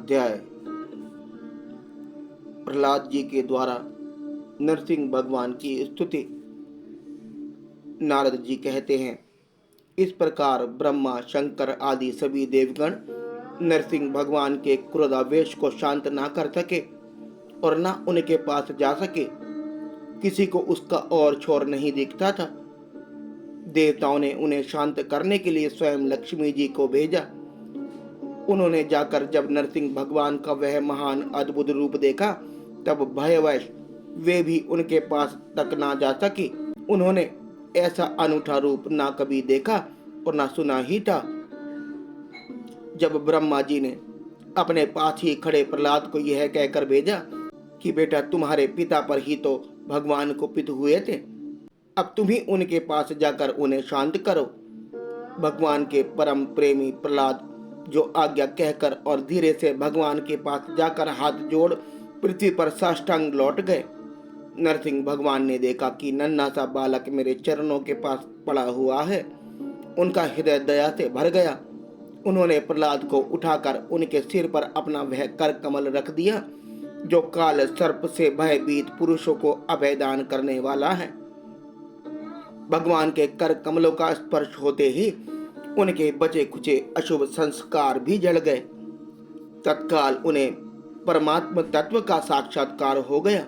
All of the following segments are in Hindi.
अध्याय। प्रहलाद जी के द्वारा नरसिंह भगवान की स्तुति। नारद जी कहते हैं, इस प्रकार ब्रह्मा, शंकर आदि सभी देवगण नरसिंह भगवान के क्रोधावेश को शांत ना कर सके और ना उनके पास जा सके। किसी को उसका और छोर नहीं दिखता था। देवताओं ने उन्हें शांत करने के लिए स्वयं लक्ष्मी जी को भेजा। उन्होंने जाकर जब नरसिंह भगवान का वह महान अद्भुत रूप देखा, तब भयवश वे भी उनके पास तक ना जा सके। उन्होंने ऐसा अनूठा रूप ना कभी देखा और ना सुना ही था। जब ब्रह्मा जी ने अपने पास ही खड़े प्रहलाद को यह कहकर भेजा कि बेटा, तुम्हारे पिता पर ही तो भगवान कुपित हुए थे, अब तुम ही उनके पास जाकर उन्हें शांत करो। भगवान के परम प्रेमी प्रहलाद जो आज्ञा कहकर और धीरे से भगवान के पास जाकर हाथ जोड़ पृथ्वी पर साष्टांग लौट गए। नरसिंह भगवान ने देखा कि नन्हा सा बालक मेरे चरणों के पास पड़ा हुआ है। उनका हृदय दया से भर गया। उन्होंने प्रहलाद को उठाकर उनके सिर पर अपना वह कर कमल रख दिया जो काल सर्प से भयभीत पुरुषों को अभयदान करने वाला है। भगवान के कर कमलों का स्पर्श होते ही उनके बचे खुचे अशुभ संस्कार भी जल गए। तत्काल उन्हें परमात्मा तत्व का साक्षात्कार हो गया।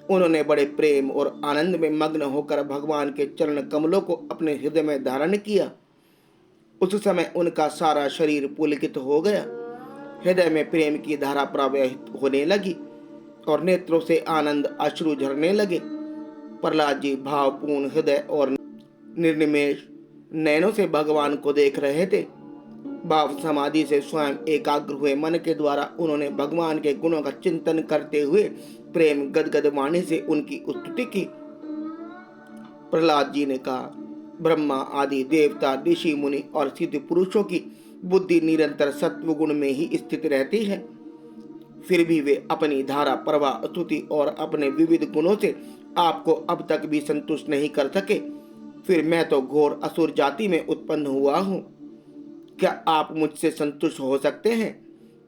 उन्होंने बड़े प्रेम और आनंद में मग्न होकर भगवान के चरण कमलों को अपने हृदय में धारण किया। उस समय उनका सारा शरीर पुलकित हो गया। हृदय में प्रेम की धारा प्रवाहित होने लगी और नेत्रों से आनंद अश्रु झरने लगे। प्रहलाद जी भावपूर्ण हृदय और निर्निमेष नैनों से भगवान को देख रहे थे। भाव समाधि से स्वयं एकाग्र हुए मन के द्वारा उन्होंने भगवान के गुणों का चिंतन करते हुए प्रेम गदगद वाणी से उनकी स्तुति की। प्रहलाद जी ने कहा, ब्रह्मा आदि देवता, ऋषि मुनि और सिद्ध पुरुषों की बुद्धि निरंतर सत्व गुण में ही स्थित रहती है, फिर भी वे अपनी धारा प्रवाह स्तुति और अपने विविध गुणों से आपको अब तक भी संतुष्ट नहीं कर सके। फिर मैं तो घोर असुर जाति में उत्पन्न हुआ हूँ। क्या आप मुझसे संतुष्ट हो सकते हैं?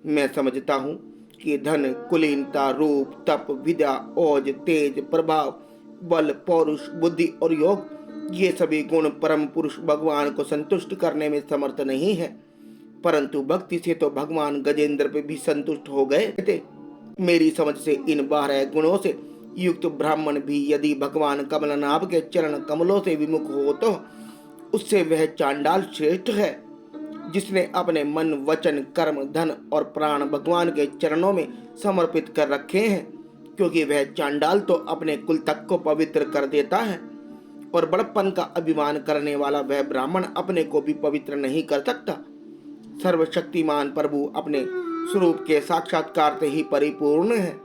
मैं समझता हूँ कि धन, कुलीनता, रूप, तप, विद्या, ओज, तेज, प्रभाव, बल, पौरुष, बुद्धि और योग, ये सभी गुण परम पुरुष भगवान को संतुष्ट करने में समर्थ नहीं है। परंतु भक्ति से तो भगवान गजेंद्र पे भी संतुष्ट हो गए थे। मेरी समझ से इन 12 गुणों से युक्त ब्राह्मण भी यदि भगवान कमलनाभ के चरण कमलों से विमुख हो तो उससे वह चांडाल श्रेष्ठ है, जिसने अपने मन, वचन, कर्म, धन और प्राण भगवान के चरणों में समर्पित कर रखे हैं। क्योंकि वह चांडाल तो अपने कुल तक को पवित्र कर देता है और बड़प्पन का अभिमान करने वाला वह ब्राह्मण अपने को भी पवित्र नहीं कर सकता। सर्वशक्तिमान प्रभु अपने स्वरूप के साक्षात्कार से ही परिपूर्ण है।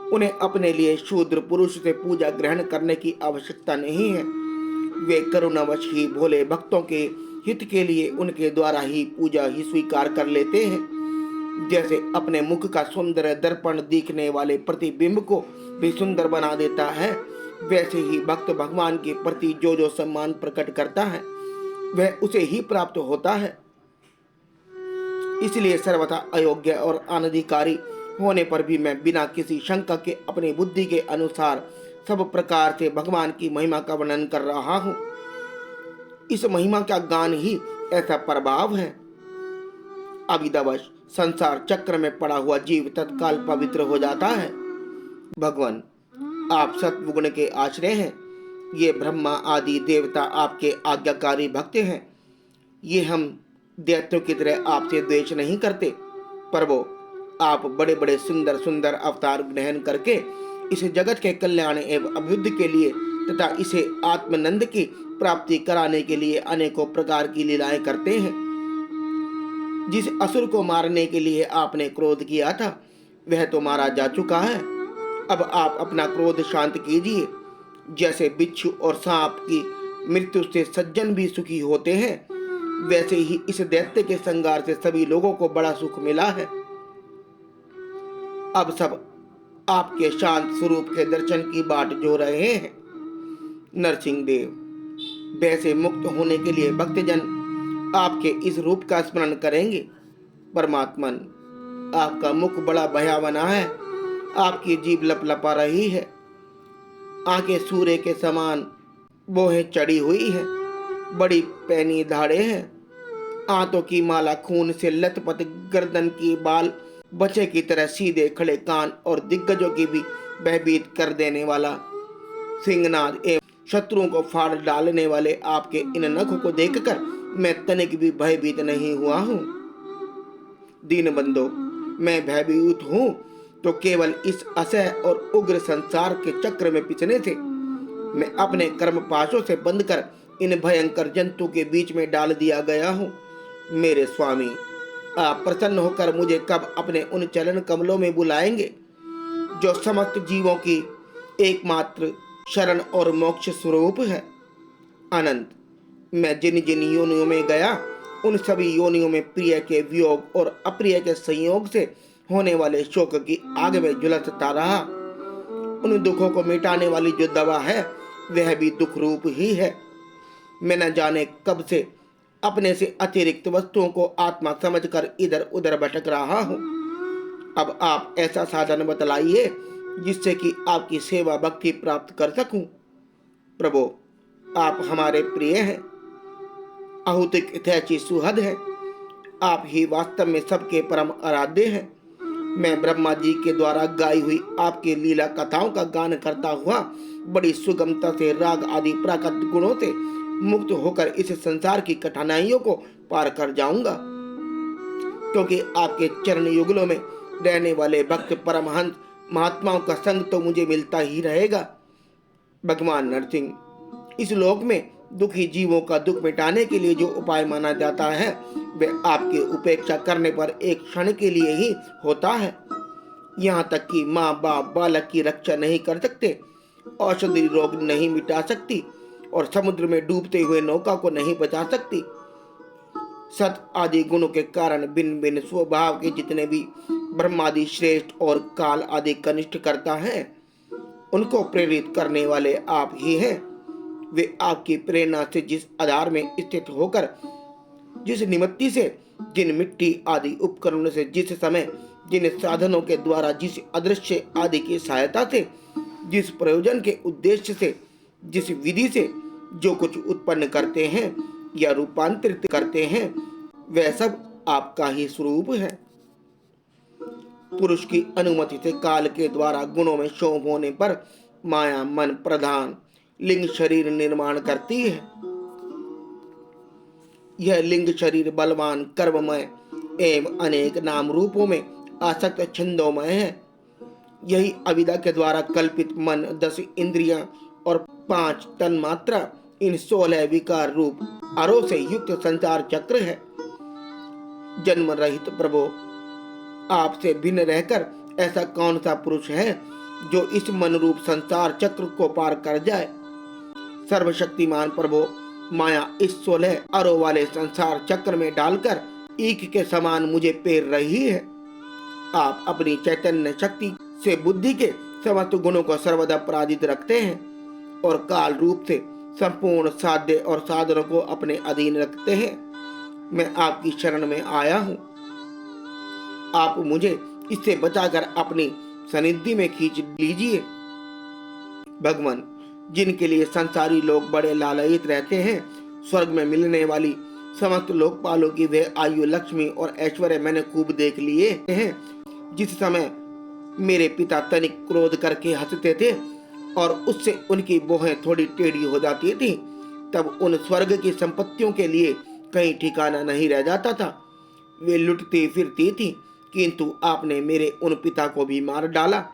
उन्हें अपने लिए शूद्र पुरुष से पूजा ग्रहण करने की आवश्यकता नहीं है। वे करुणावश ही भोले भक्तों के हित के लिए उनके द्वारा ही पूजा ही स्वीकार कर लेते हैं। जैसे अपने मुख का सुंदर दर्पण दिखने वाले प्रतिबिंब को भी सुंदर बना देता है, वैसे ही भक्त भगवान के प्रति जो जो सम्मान प्रकट करता है वह उसे ही प्राप्त होता है। इसलिए सर्वथा अयोग्य और अनधिकारी होने पर भी मैं बिना किसी शंका के अपनी बुद्धि के अनुसार सब प्रकार से भगवान की महिमा का वर्णन कर रहा हूँ। इस महिमा का गान ही ऐसा प्रभाव है। अविद्यावश संसार चक्र में पड़ा हुआ जीव तत्काल पवित्र हो जाता है। भगवान, आप सत्वगुण के आश्रय हैं। ये ब्रह्मा आदि देवता आपके आज्ञाकारी भक्त हैं। ये हम दैत्यों की तरह आपसे द्वेष नहीं करते। प्रभु, आप बड़े बड़े सुंदर सुंदर अवतार ग्रहण करके इस जगत के कल्याण एवं अभिवृद्धि के लिए तथा इसे आत्मानंद की प्राप्ति कराने के लिए अनेकों प्रकार की लीलाएं करते हैं। जिस असुर को मारने के लिए आपने क्रोध किया था वह तो मारा जा चुका है। अब आप अपना क्रोध शांत कीजिए। जैसे बिच्छू और सांप की मृत्यु से सज्जन भी सुखी होते हैं, वैसे ही इस दैत्य के संहार से सभी लोगों को बड़ा सुख मिला है। अब सब आपके शांत स्वरूप के दर्शन की बाट जो रहे हैं। नरसिंह देव, वैसे मुक्त होने के लिए भक्तजन आपके इस रूप का स्मरण करेंगे। परमात्मन, आपका मुख बड़ा भयावना है, आपकी जीभ लपलपा रही है, आंखें सूर्य के समान बोहें चढ़ी हुई है, बड़ी पैनी धाड़े हैं, आंतों की माला खून से लथपथ, गर्दन की बाल बच्चे की तरह सीधे खड़े कान और दिग्गजों की भी भयभीत कर देने वाला सिंहनाद एवं शत्रुओं को फाड़ डालने वाले आपके इन नखों को देखकर मैं तनिक भी भयभीत नहीं हुआ हूँ। दीनबंधो, मैं भयभीत हूँ तो केवल इस असह और उग्र संसार के चक्र में पिसने से, मैं अपने कर्म पाशों से बंधकर इन भयंकर जंतु के बीच में डाल दिया गया हूँ। मेरे स्वामी, आप प्रसन्न होकर मुझे कब अपने उन चरण कमलों में बुलाएंगे जो समस्त जीवों की एकमात्र शरण और मोक्ष स्वरूप है। अनंत, मैं जिन जिन योनियों में गया, उन सभी योनियों में प्रिय के वियोग और अप्रिय के संयोग से होने वाले शोक की आग में झुलसता रहा। उन दुखों को मिटाने वाली जो दवा है, वह भी दुख रूप ही है। मैं न जाने कब से अपने से अतिरिक्त वस्तुओं को आत्मा समझकर इधर उधर भटक रहा हूँ। अब आप ऐसा साधन बतलाइए जिससे कि आपकी सेवा भक्ति प्राप्त कर सकूं। प्रभु, आप हमारे प्रिय हैं, आहुतिक यथेची सुहद है, आप ही वास्तव में सबके परम आराध्य हैं। मैं ब्रह्मा जी के द्वारा गाई हुई आपकी लीला कथाओं का गान करता हुआ बड़ी सुगमता से राग आदि प्राकृतिक गुणों से मुक्त होकर इस संसार की कठिनाइयों को पार कर जाऊंगा, क्योंकि आपके चरण युगलों में रहने वाले भक्त परमहंस महात्माओं का संग तो मुझे मिलता ही रहेगा। भगवान नरसिंह, इस लोक में दुखी जीवों का दुख मिटाने के लिए जो उपाय माना जाता है, वह आपकी उपेक्षा करने पर एक क्षण के लिए ही होता है। यहाँ तक कि माँ बाप बालक की रक्षा नहीं कर सकते, औषधि रोग नहीं मिटा सकती और समुद्र में डूबते हुए नौका को नहीं बचा सकती। सत आदि गुणों के कारण भिन्न भिन्न स्वभाव के जितने भी ब्रह्मादि श्रेष्ठ और काल आदि कनिष्ठ करता है, उनको प्रेरित करने वाले आप ही हैं। वे आपकी प्रेरणा से जिस आधार में स्थित होकर, जिस निमित्ति से, जिन मिट्टी आदि उपकरणों से, जिस समय, जिन साधनों के द्वारा, जिस अदृश्य आदि की सहायता से, जिस प्रयोजन के उद्देश्य से, जिस विधि से जो कुछ उत्पन्न करते हैं या रूपांतरित करते हैं, वह सब आपका ही स्वरूप है। पुरुष की अनुमति से काल के द्वारा गुणों में शोभ होने पर माया मन प्रधान लिंग शरीर निर्माण करती है। यह लिंग शरीर बलवान, कर्ममय एवं अनेक नाम रूपों में आसक्त छंदोमय है। यही अविद्या के द्वारा कल्पित मन, 10 इंद्रियां और 5 तन्मात्रा, इन 16 विकार रूप अरो से युक्त संसार चक्र है। जन्म रहित प्रभु, आपसे भिन्न रहकर ऐसा कौन सा पुरुष है जो इस मन रूप संसार चक्र को पार कर जाए। सर्वशक्तिमान प्रभु, माया इस 16 अरो वाले संसार चक्र में डालकर ईख के समान मुझे पेर रही है। आप अपनी चैतन्य शक्ति से बुद्धि के समस्त गुणों को सर्वदा पराजित रखते हैं और काल रूप से संपूर्ण साध्य और साधनों को अपने अधीन रखते हैं। मैं आपकी शरण में आया हूँ, आप मुझे इससे बचाकर अपनी सनिधि में खींच लीजिए। भगवान, जिनके लिए संसारी लोग बड़े लालयित रहते हैं, स्वर्ग में मिलने वाली समस्त लोकपालों की वह आयु, लक्ष्मी और ऐश्वर्य मैंने खूब देख लिए हैं। जिस समय मेरे पिता तनिक क्रोध करके हंसते थे और उससे उनकी भौहें थोड़ी टेढ़ी हो जाती थी, तब उन स्वर्ग की संपत्तियों के लिए कहीं ठिकाना नहीं रह जाता था। वे लुटती फिरती थी, किंतु आपने मेरे उन पिता को भी मार डाला।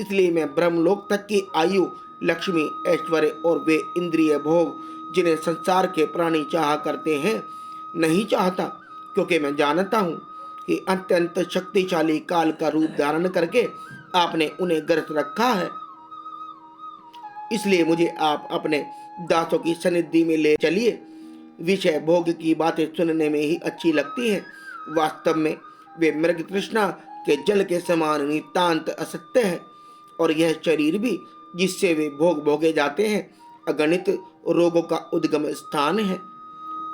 इसलिए मैं ब्रह्मलोक तक की आयु, लक्ष्मी, ऐश्वर्य और वे इंद्रिय भोग जिन्हें संसार के प्राणी चाहा करते हैं, नहीं चाहता, क्योंकि मैं जानता हूँ कि अत्यंत शक्तिशाली काल का रूप धारण करके आपने उन्हें ग्रस्त रखा है। इसलिए मुझे आप अपने दासों की सनिधि में ले चलिए। विषय भोग की बातें सुनने में ही अच्छी लगती हैं, वास्तव में वे मृग तृष्णा के जल के समान नितांत असत्य है। और यह शरीर भी जिससे वे भोग भोगे जाते हैं, अगणित रोगों का उद्गम स्थान है।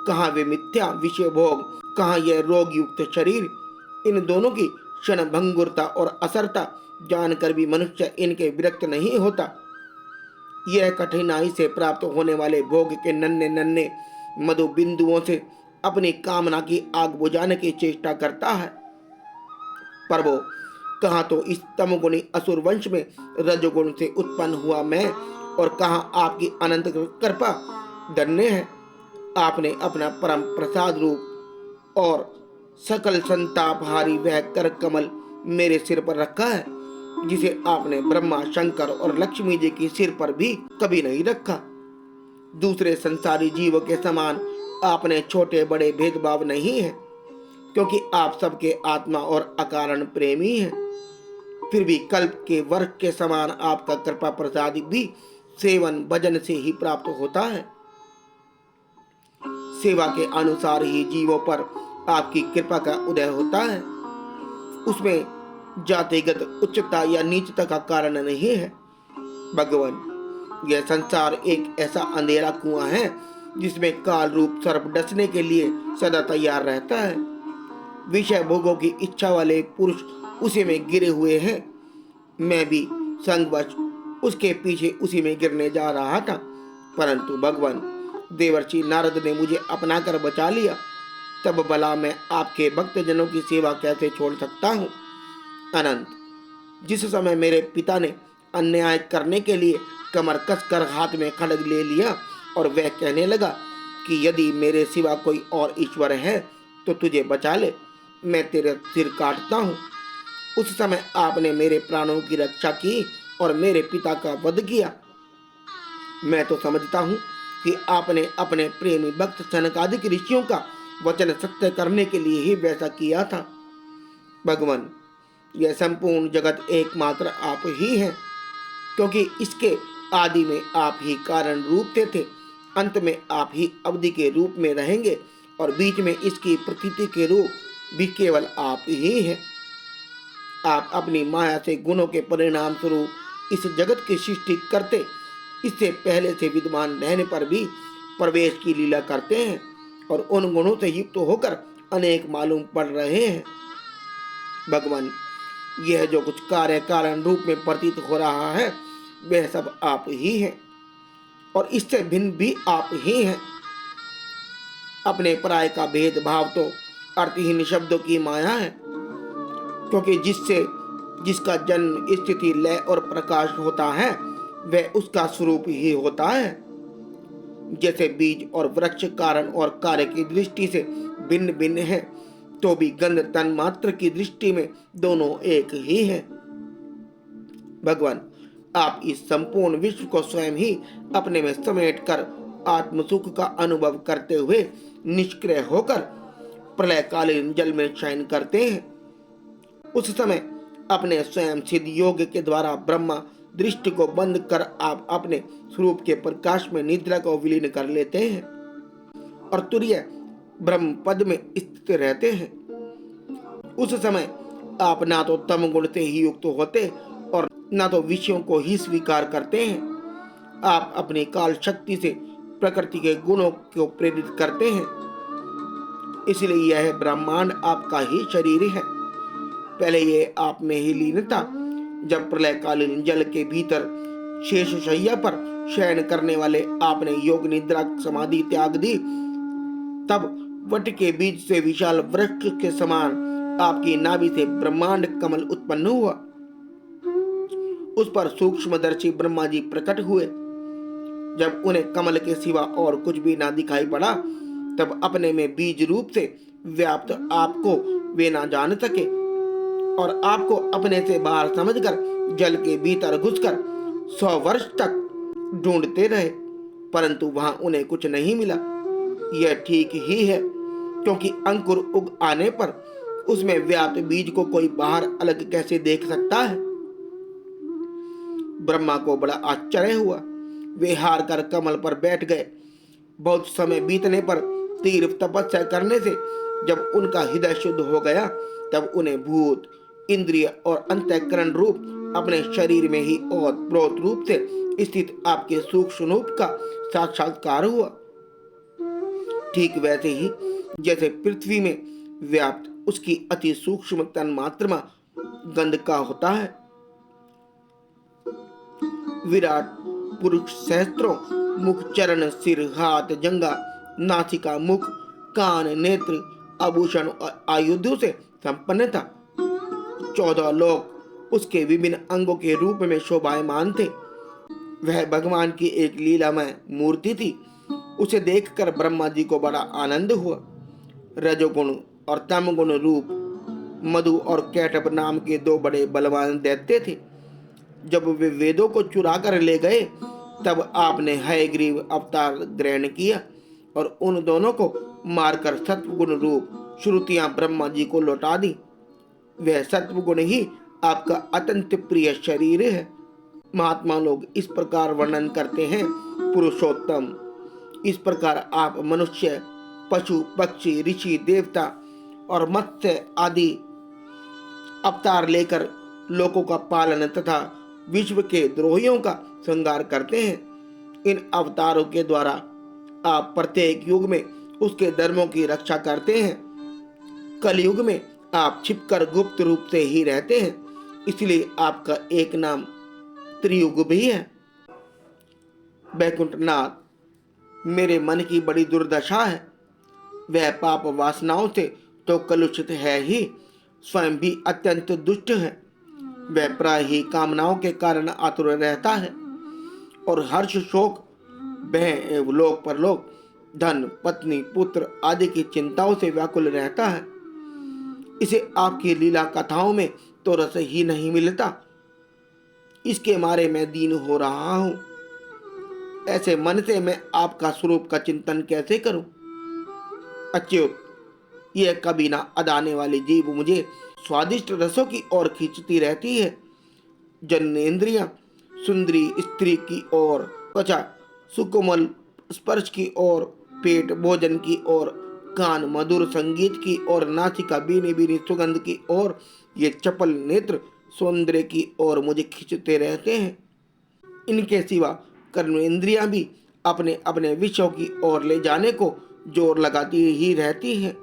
कहाँ वे मिथ्या विषय भोग, कहाँ यह रोग युक्त शरीर। इन दोनों की क्षणभंगुरता और असरता जानकर भी मनुष्य इनके विरक्त नहीं होता। यह कठिनाई से प्राप्त होने वाले भोग के नन्हे नन्हे मधु बिंदुओं से अपनी कामना की आग बुझाने की चेष्टा करता है। पर वो कहाँ तो इस तमगुणी असुर वंश में रजोगुण से उत्पन्न हुआ मैं, और कहाँ आपकी अनंत कृपा धन्य है। आपने अपना परम प्रसाद रूप और सकल संतापहारी वह कर कमल मेरे सिर पर रखा है, जिसे आपने ब्रह्मा, शंकर और लक्ष्मी जी के सिर पर भी कभी नहीं रखा। दूसरे संसारी जीवों के समान आपने छोटे बड़े भेदभाव नहीं है, क्योंकि आप सबके आत्मा और अकारण प्रेमी हैं। फिर भी कल्प के वर्ष के समान आपका कृपा प्रसाद भी सेवन भजन से ही प्राप्त होता है। सेवा के अनुसार ही जीवों पर आपकी कृपा का उदय होता है। उसमें जातिगत उच्चता या नीचता का कारण नहीं है। भगवान, यह संसार एक ऐसा अंधेरा कुआं है जिसमें काल रूप सर्प डसने के लिए सदा तैयार रहता है। विषय भोगों की इच्छा वाले पुरुष उसी में गिरे हुए हैं। मैं भी संगवश उसके पीछे उसी में गिरने जा रहा था, परंतु भगवान, देवर्षि नारद ने मुझे अपनाकर बचा लिया। तब भला मैं आपके भक्तजनों की सेवा कैसे छोड़ सकता हूँ। अनंत, जिस समय मेरे पिता ने अन्याय करने के लिए कमर कसकर हाथ में खड्ग ले लिया और वह कहने लगा कि यदि मेरे सिवा कोई और ईश्वर है तो तुझे बचा ले, मैं तेरा सिर काटता हूँ, उस समय आपने मेरे प्राणों की रक्षा की और मेरे पिता का वध किया। मैं तो समझता हूँ कि आपने अपने प्रेमी भक्त सनकादिक ऋषियों का वचन सत्य करने के लिए ही वैसा किया था। भगवान, यह संपूर्ण जगत एकमात्र आप ही हैं, क्योंकि इसके आदि में आप ही कारण रूप थे, अंत में आप ही अवधि के रूप में रहेंगे, और बीच में इसकी प्रतीति के रूप भी केवल आप ही हैं। आप अपनी माया से गुणों के परिणाम स्वरूप इस जगत की सृष्टि करते, इससे पहले से विद्यमान रहने पर भी प्रवेश की लीला करते हैं, और उन गुणों से युक्त होकर अनेक मालूम पड़ रहे हैं। भगवान, यह जो कुछ कार्य कारण रूप में प्रतीत हो रहा है वह सब आप ही हैं, और इससे भिन्न भी आप ही हैं। अपने पराय का भेदभाव तो अर्थहीन शब्दों की माया है, क्योंकि जिसका जन्म, स्थिति, लय और प्रकाश होता है वह उसका स्वरूप ही होता है। जैसे बीज और वृक्ष कारण और कार्य की दृष्टि से भिन्न भिन्न है, तो भी गंध तन मात्र की दृष्टि में दोनों एक ही हैं। भगवान, आप इस संपूर्ण विश्व को स्वयं ही अपने में समेट कर आत्म सुख का अनुभव करते हुए निष्क्रिय होकर प्रलयकालीन जल में शयन करते हैं। उस समय अपने स्वयं सिद्ध योग के द्वारा ब्रह्मा दृष्टि को बंद कर आप अपने स्वरूप के प्रकाश में निद्रा को विलीन कर लेते हैं और तुरीय ब्रह्म पद में स्थित रहते हैं। उस समय आप ना तो तम गुण से ही युक्त होते और ना तो विषयों को ही स्वीकार करते हैं। आप अपनी काल शक्ति से प्रकृति के गुणों को प्रेरित करते हैं, इसलिए यह ब्रह्मांड आपका ही शरीर है। पहले ये आप में ही लीन था। जब प्रलयकालीन जल के भीतर शेष शैया पर शयन करने वाले आपने योग निद्रा समाधि त्याग दी, तब वट के बीज से विशाल वृक्ष के समान आपकी नाभि से ब्रह्मांड कमल उत्पन्न हुआ। उस पर सूक्ष्मदर्शी ब्रह्मा जी प्रकट हुए। जब उन्हें कमल के सिवा और कुछ भी ना दिखाई पड़ा, तब अपने में बीज रूप से व्याप्त आपको वे ना जान सके और आपको अपने से बाहर समझकर जल के भीतर घुसकर 100 वर्ष तक ढूंढते रहे, परंतु वहां उन्हें कुछ नहीं मिला। यह ठीक ही है, क्योंकि अंकुर उग आने पर उसमें व्याप्त बीज को कोई बाहर अलग कैसे देख सकता है। ब्रह्मा को बड़ा आश्चर्य हुआ। वे हार कर कमल पर बैठ गए। बहुत समय बीतने पर तीव्र तपस्या करने से जब उनका हृदय शुद्ध हो गया, तब उन्हें भूत, इंद्रिय और अंतःकरण रूप अपने शरीर में ही और प्रोत रूप से स्थित आपके सूक्ष्म रूप का साक्षात्कार हुआ। ठीक वैसे ही जैसे पृथ्वी में व्याप्त उसकी अति सूक्ष्म तन मात्र में गंध का होता है। विराट पुरुष सहस्त्रों मुख, चरण, सिर, हाथ, जंगा, नासिका, मुख, कान, नेत्र, आभूषण और आयुधों से संपन्न था। 14 लोक उसके विभिन्न अंगों के रूप में शोभायमान थे। वह भगवान की एक लीलामय मूर्ति थी। उसे देखकर ब्रह्मा जी को बड़ा आनंद हुआ। रजोगुण और तमगुण रूप मधु और कैटभ नाम के 2 बड़े बलवान दैत्य थे। जब वे वेदों को चुरा कर ले गए तब आपने हयग्रीव अवतार ग्रहण किया और उन दोनों को मारकर सत्वगुण रूप श्रुतियां ब्रह्मा जी को लौटा दी। वह सत्वगुण ही आपका अत्यंत प्रिय शरीर है। महात्मा लोग इस प्रकार वर्णन करते हैं, पुरुषोत्तम, इस प्रकार आप मनुष्य, पशु, पक्षी, ऋषि, देवता और मत्स्य आदि अवतार लेकर लोकों का पालन तथा विश्व के द्रोहियों का संहार करते हैं। इन अवतारों के द्वारा आप प्रत्येक युग में उसके धर्मों की रक्षा करते हैं। कलयुग में आप छिपकर गुप्त रूप से ही रहते हैं, इसलिए आपका एक नाम त्रियुग भी है। बैकुंठनाथ, मेरे मन की बड़ी दुर्दशा है। वह पाप वासनाओं से तो कलुषित है ही, स्वयं भी अत्यंत दुष्ट है। वह प्राय ही कामनाओं के कारण आतुर रहता है और हर्ष, शोक, भय एवं लोक परलोक, धन, पत्नी, पुत्र आदि की चिंताओं से व्याकुल रहता है। इसे आपकी लीला कथाओं में तो रस ही नहीं मिलता। इसके मारे मैं दीन हो रहा हूं। ऐसे मन से मैं आपका स्वरूप का चिंतन कैसे करूं? अच्युत, यह कभी ना अदाने वाली जीव मुझे स्वादिष्ट रसों की ओर खींचती रहती है। जन्नेंद्रियां सुंदरी स्त्री की ओर, त्वचा सुकोमल स्पर्श की ओर, पेट भोजन की ओर, कान मधुर संगीत की ओर, नासिका बीनी बीनी सुगंध की ओर, ये चपल नेत्र सौंदर्य की ओर मुझे खींचते रहते हैं। इनके सिवा कर्मेंद्रियां भी अपने अपने विषयों की ओर ले जाने को जोर लगाती ही रहती है।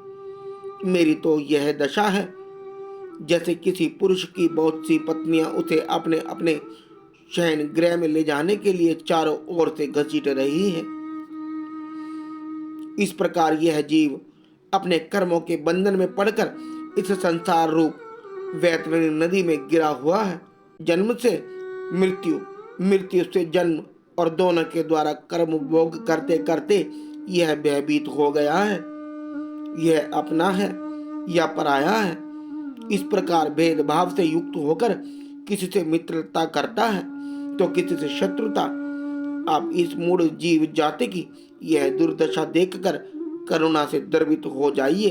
मेरी तो यह दशा है जैसे किसी पुरुष की बहुत सी पत्नियां उसे अपने अपने शयन गृह में ले जाने के लिए चारों ओर से घसीट रही है। इस प्रकार यह जीव अपने कर्मों के बंधन में पड़कर इस संसार रूप वैतरणी नदी में गिरा हुआ है। जन्म से मृत्यु, मृत्यु से जन्म और दोनों के द्वारा कर्म भोग करते करते यह भयभीत हो गया है। यह अपना है या पराया है, इस प्रकार भेदभाव से युक्त होकर किसी से मित्रता करता है तो किसी से शत्रुता। आप इस मूढ़ जीव जाति की यह दुर्दशा देखकर करुणा से द्रवित हो जाइए।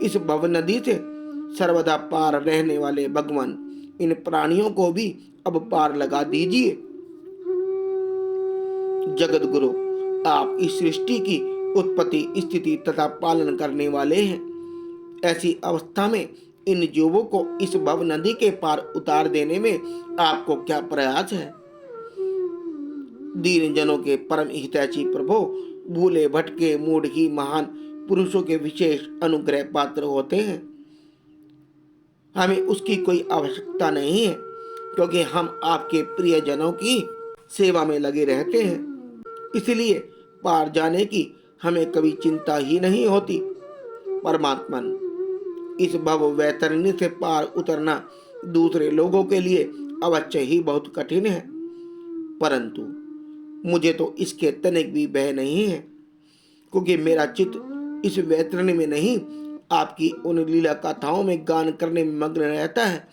इस भव नदी से सर्वदा पार रहने वाले भगवान, इन प्राणियों को भी अब पार लगा दीजिए। जगत गुरु, आप इस सृष्टि की उत्पत्ति, स्थिति तथा पालन करने वाले हैं। ऐसी अवस्था में इन जीवों को इस भव नदी के पार उतार देने में आपको क्या प्रयास है? दीन जनों के परम हितैषी प्रभु, भूले भटके मूढ़ ही महान पुरुषों के विशेष अनुग्रह पात्र होते हैं। हमें उसकी कोई आवश्यकता नहीं है, क्योंकि हम आपके प्रिय जनों की सेवा में लगे रहते हैं। इसलिए पार जाने की हमें कभी चिंता ही नहीं होती। परमात्मन, इस भव वैतरणी से पार उतरना दूसरे लोगों के लिए अवश्य ही बहुत कठिन है, परंतु मुझे तो इसके तनिक भी भय नहीं है, क्योंकि मेरा चित्त इस वैतरणी में नहीं, आपकी उन लीला कथाओं में गान करने में मग्न रहता है।